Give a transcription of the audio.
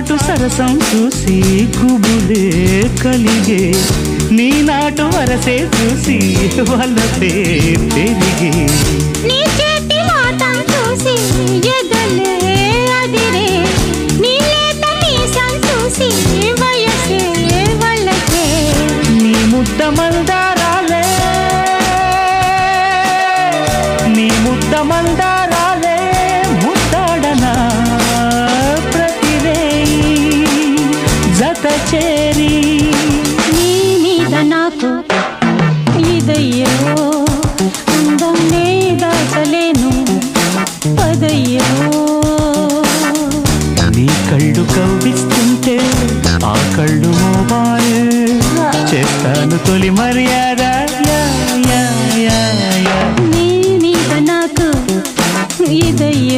నాటు సరసం చూసి గుబులే కలిగే నీ నాటు వరసే చూసి వలపే పెరిగే నీ చేతి మాటం చూసి ఎదలే అదిరే నీ లేత మీసం చూసి వయసే వలకే నీ ముద్ద మందారాలే నీ ముద్ద మందారాలే ముద్దాడనా ప్రతిరేయి జత చేరి నీ మీద నాకు ఇదయ్యో అందం నే దాచలేను పదయ్యో నీ కళ్ళు కవ్విస్తుంటే ఆ కళ్ళు మోబాయిల్ చేస్తాను తొలి మర్యాద యా యా యా యా నీ మీద నాకు ఇదయ్యో